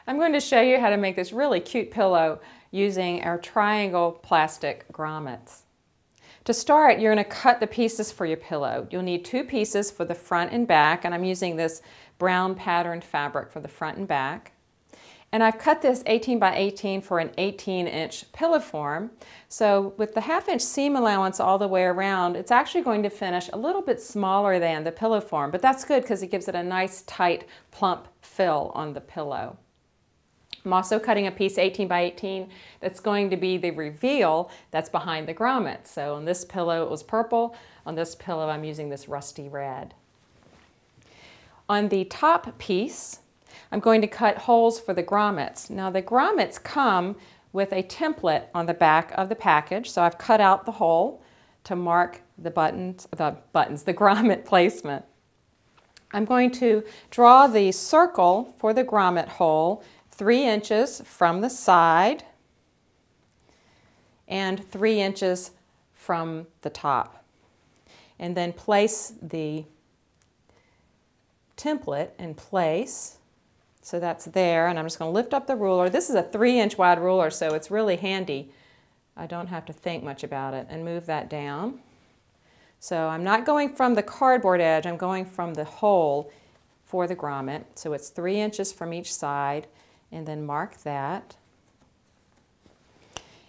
I'm going to show you how to make this really cute pillow using our triangle plastic grommets. To start, you're going to cut the pieces for your pillow. You'll need 2 pieces for the front and back, and I'm using this brown patterned fabric for the front and back. And I've cut this 18 by 18 for an 18-inch pillow form. So with the 1/2-inch seam allowance all the way around, it's actually going to finish a little bit smaller than the pillow form, but that's good because it gives it a nice, tight, plump fill on the pillow. I'm also cutting a piece 18 by 18 that's going to be the reveal that's behind the grommet. So on this pillow it was purple, on this pillow I'm using this rusty red. On the top piece, I'm going to cut holes for the grommets. Now the grommets come with a template on the back of the package, so I've cut out the hole to mark the grommet placement. I'm going to draw the circle for the grommet hole 3 inches from the side and 3 inches from the top. And then place the template in place. So that's there, and I'm just going to lift up the ruler. This is a 3-inch wide ruler, so it's really handy. I don't have to think much about it, and move that down. So I'm not going from the cardboard edge, I'm going from the hole for the grommet. So it's 3 inches from each side, and then mark that.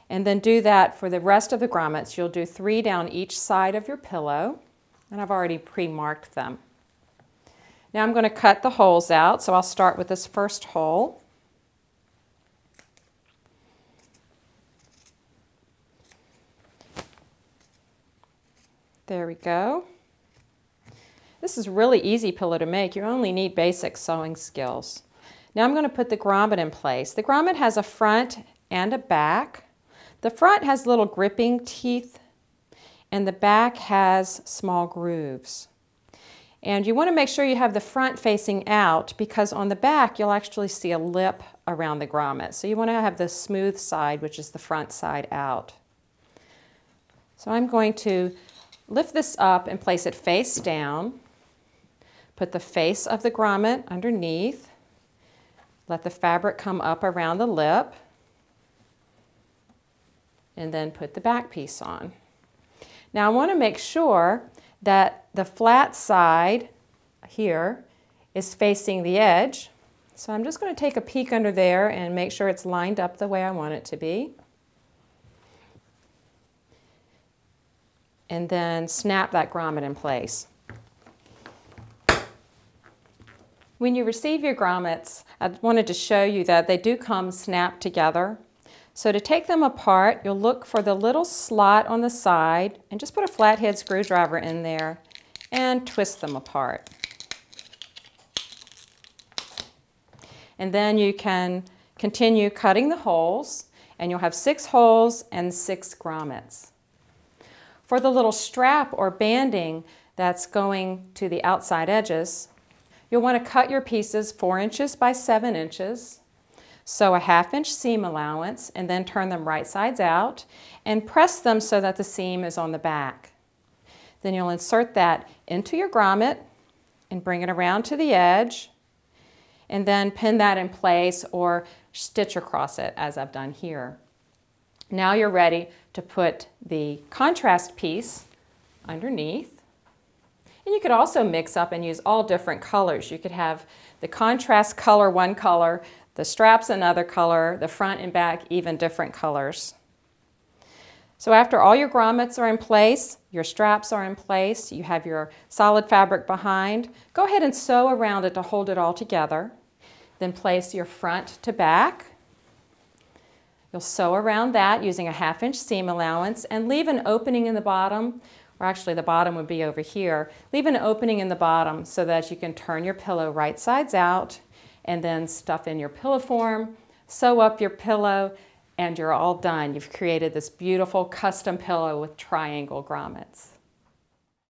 And then do that for the rest of the grommets. You'll do 3 down each side of your pillow, and I've already pre-marked them. Now I'm going to cut the holes out, so I'll start with this first hole. There we go. This is a really easy pillow to make. You only need basic sewing skills. Now I'm going to put the grommet in place. The grommet has a front and a back. The front has little gripping teeth, and the back has small grooves. And you want to make sure you have the front facing out, because on the back you'll actually see a lip around the grommet. So you want to have the smooth side, which is the front side, out. So I'm going to lift this up and place it face down. Put the face of the grommet underneath. Let the fabric come up around the lip. And then put the back piece on. Now I want to make sure that the flat side here is facing the edge. So I'm just going to take a peek under there and make sure it's lined up the way I want it to be. And then snap that grommet in place. When you receive your grommets, I wanted to show you that they do come snapped together. So to take them apart, you'll look for the little slot on the side and just put a flathead screwdriver in there and twist them apart. And then you can continue cutting the holes, and you'll have 6 holes and 6 grommets. For the little strap or banding that's going to the outside edges, you'll want to cut your pieces 4 inches by 7 inches. Sew a 1/2-inch seam allowance and then turn them right sides out and press them so that the seam is on the back. Then you'll insert that into your grommet and bring it around to the edge and then pin that in place or stitch across it as I've done here. Now you're ready to put the contrast piece underneath. And you could also mix up and use all different colors. You could have the contrast color one color, the straps another color, the front and back even different colors. So after all your grommets are in place, your straps are in place, you have your solid fabric behind, go ahead and sew around it to hold it all together. Then place your front to back. You'll sew around that using a 1/2-inch seam allowance and leave an opening in the bottom, or actually the bottom would be over here. Leave an opening in the bottom so that you can turn your pillow right sides out and then stuff in your pillow form, sew up your pillow, and you're all done. You've created this beautiful custom pillow with triangle grommets.